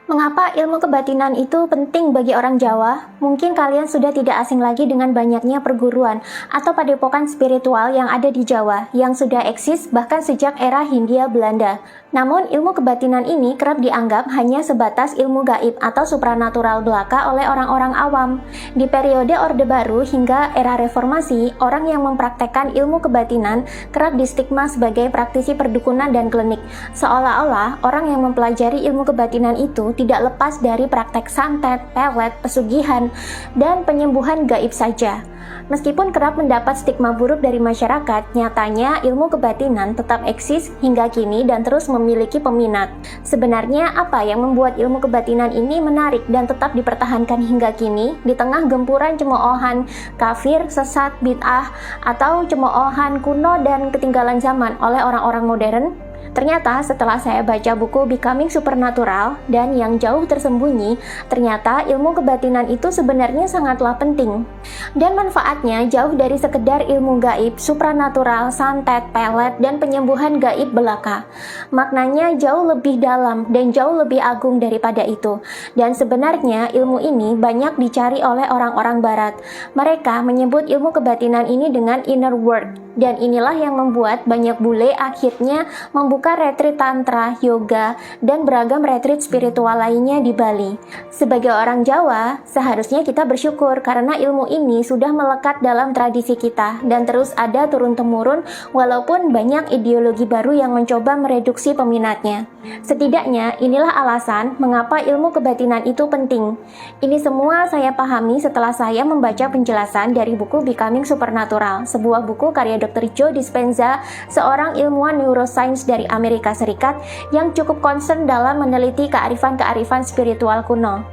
Mengapa ilmu kebatinan itu penting bagi orang Jawa? Mungkin kalian sudah tidak asing lagi dengan banyaknya perguruan atau padepokan spiritual yang ada di Jawa, yang sudah eksis bahkan sejak era Hindia Belanda. Namun, ilmu kebatinan ini kerap dianggap hanya sebatas ilmu gaib atau supranatural belaka oleh orang-orang awam. Di periode Orde Baru hingga era Reformasi, orang yang mempraktekkan ilmu kebatinan kerap distigma sebagai praktisi perdukunan dan klinik, seolah-olah orang yang mempelajari ilmu kebatinan itu tidak lepas dari praktek santet, pelet, pesugihan, dan penyembuhan gaib saja. Meskipun kerap mendapat stigma buruk dari masyarakat, nyatanya ilmu kebatinan tetap eksis hingga kini dan terus memiliki peminat. Sebenarnya apa yang membuat ilmu kebatinan ini menarik dan tetap dipertahankan hingga kini di tengah gempuran cemoohan kafir, sesat, bid'ah, atau cemoohan kuno dan ketinggalan zaman oleh orang-orang modern? Ternyata setelah saya baca buku Becoming Supernatural dan Yang Jauh Tersembunyi, ternyata ilmu kebatinan itu sebenarnya sangatlah penting. Dan manfaatnya jauh dari sekedar ilmu gaib, supranatural, santet, pelet, dan penyembuhan gaib belaka. Maknanya jauh lebih dalam dan jauh lebih agung daripada itu. Dan sebenarnya ilmu ini banyak dicari oleh orang-orang barat. Mereka menyebut ilmu kebatinan ini dengan inner world. Dan inilah yang membuat banyak bule akhirnya membuka retreat tantra, yoga, dan beragam retreat spiritual lainnya di Bali. Sebagai orang Jawa, seharusnya kita bersyukur karena ilmu ini sudah melekat dalam tradisi kita dan terus ada turun-temurun walaupun banyak ideologi baru yang mencoba mereduksi peminatnya. Setidaknya inilah alasan mengapa ilmu kebatinan itu penting. Ini semua saya pahami setelah saya membaca penjelasan dari buku Becoming Supernatural, sebuah buku karya Dr. Joe Dispenza, seorang ilmuwan neuroscience dari Amerika Serikat yang cukup concern dalam meneliti kearifan-kearifan spiritual kuno.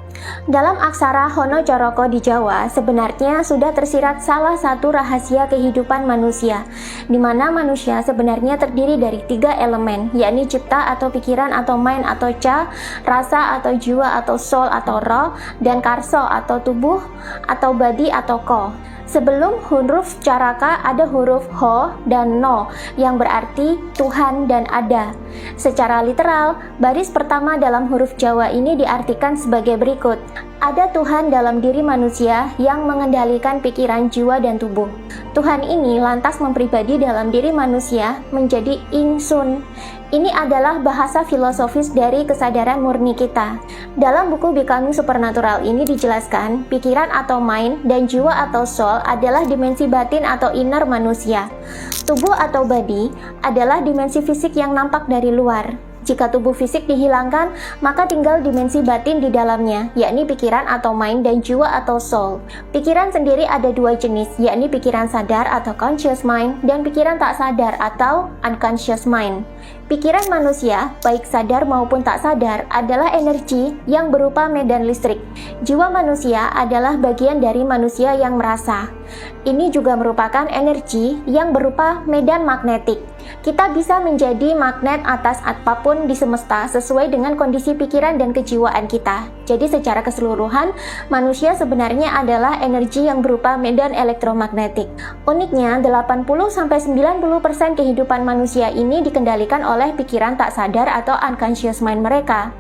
Dalam aksara Hono Coroko di Jawa, sebenarnya sudah tersirat salah satu rahasia kehidupan manusia, di mana manusia sebenarnya terdiri dari 3 elemen, yakni cipta atau pikiran atau mind atau ca, rasa atau jiwa atau soul atau roh, dan karso atau tubuh atau body atau ko. Sebelum huruf caraka ada huruf ho dan no yang berarti Tuhan dan ada. Secara literal, baris pertama dalam huruf Jawa ini diartikan sebagai berikut. Ada Tuhan dalam diri manusia yang mengendalikan pikiran, jiwa, dan tubuh. Tuhan ini lantas mempribadi dalam diri manusia menjadi ingsun. Ini adalah bahasa filosofis dari kesadaran murni kita. Dalam buku Becoming Supernatural ini dijelaskan, pikiran atau mind dan jiwa atau soul adalah dimensi batin atau inner manusia. Tubuh atau body adalah dimensi fisik yang nampak dari luar. Jika tubuh fisik dihilangkan, maka tinggal dimensi batin di dalamnya, yakni pikiran atau mind dan jiwa atau soul. Pikiran sendiri ada 2 jenis, yakni pikiran sadar atau conscious mind dan pikiran tak sadar atau unconscious mind. Pikiran manusia, baik sadar maupun tak sadar, adalah energi yang berupa medan listrik. Jiwa manusia adalah bagian dari manusia yang merasa. Ini juga merupakan energi yang berupa medan magnetik. Kita bisa menjadi magnet atas apapun di semesta sesuai dengan kondisi pikiran dan kejiwaan kita. Jadi secara keseluruhan, manusia sebenarnya adalah energi yang berupa medan elektromagnetik. Uniknya, 80-90% kehidupan manusia ini dikendalikan oleh pikiran tak sadar atau unconscious mind mereka.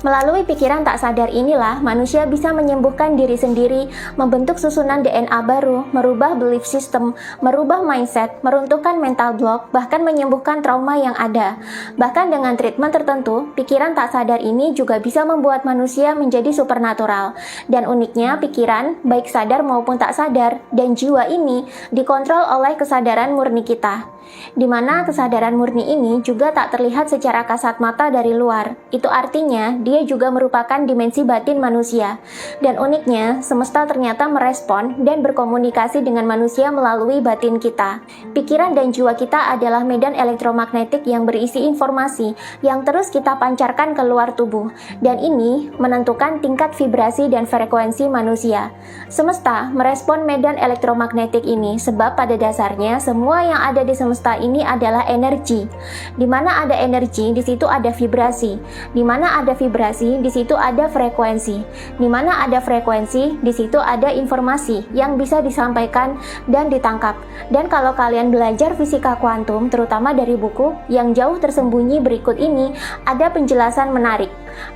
Melalui pikiran tak sadar inilah manusia bisa menyembuhkan diri sendiri, membentuk susunan DNA baru, merubah belief system, merubah mindset, meruntuhkan mental block, bahkan menyembuhkan trauma yang ada. Bahkan dengan treatment tertentu, pikiran tak sadar ini juga bisa membuat manusia menjadi supernatural. Dan uniknya, pikiran, baik sadar maupun tak sadar, dan jiwa ini dikontrol oleh kesadaran murni kita. Di mana kesadaran murni ini juga tak terlihat secara kasat mata dari luar. Itu artinya dia juga merupakan dimensi batin manusia. Dan uniknya, semesta ternyata merespon dan berkomunikasi dengan manusia melalui batin kita. Pikiran dan jiwa kita adalah medan elektromagnetik yang berisi informasi yang terus kita pancarkan ke luar tubuh. Dan ini menentukan tingkat vibrasi dan frekuensi manusia. Semesta merespon medan elektromagnetik ini sebab pada dasarnya semua yang ada di semesta ini adalah energi. Di mana ada energi, di situ ada vibrasi. Di mana ada vibrasi, di situ ada frekuensi. Di mana ada frekuensi, di situ ada informasi yang bisa disampaikan dan ditangkap. Dan kalau kalian belajar fisika kuantum, terutama dari buku Yang Jauh Tersembunyi berikut ini, ada penjelasan menarik.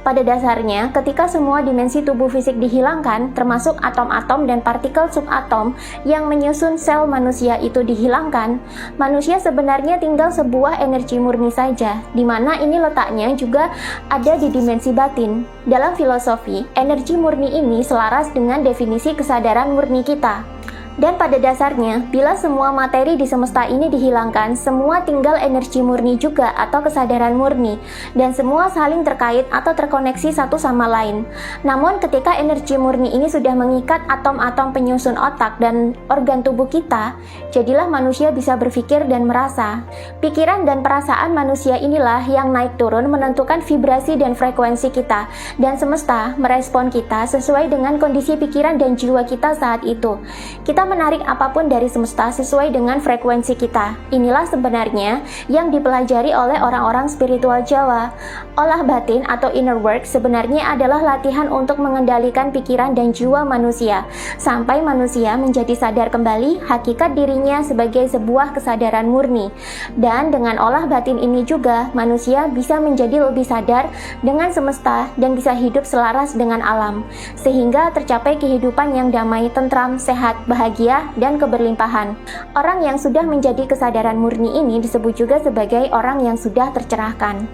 Pada dasarnya, ketika semua dimensi tubuh fisik dihilangkan, termasuk atom-atom dan partikel subatom yang menyusun sel manusia itu dihilangkan, manusia sebenarnya tinggal sebuah energi murni saja, di mana ini letaknya juga ada di dimensi batin. Dalam filosofi, energi murni ini selaras dengan definisi kesadaran murni kita. Dan pada dasarnya, bila semua materi di semesta ini dihilangkan, semua tinggal energi murni juga atau kesadaran murni, dan semua saling terkait atau terkoneksi satu sama lain. Namun ketika energi murni ini sudah mengikat atom-atom penyusun otak dan organ tubuh kita, jadilah manusia bisa berpikir dan merasa. Pikiran dan perasaan manusia inilah yang naik turun menentukan vibrasi dan frekuensi kita, dan semesta merespon kita sesuai dengan kondisi pikiran dan jiwa kita saat itu. Kita menarik apapun dari semesta sesuai dengan frekuensi kita. Inilah sebenarnya yang dipelajari oleh orang-orang spiritual Jawa. Olah batin atau inner work sebenarnya adalah latihan untuk mengendalikan pikiran dan jiwa manusia, sampai manusia menjadi sadar kembali hakikat dirinya sebagai sebuah kesadaran murni. Dan dengan olah batin ini juga, manusia bisa menjadi lebih sadar dengan semesta dan bisa hidup selaras dengan alam, sehingga tercapai kehidupan yang damai, tentram, sehat, bahagia, dan keberlimpahan. Orang yang sudah menjadi kesadaran murni ini disebut juga sebagai orang yang sudah tercerahkan.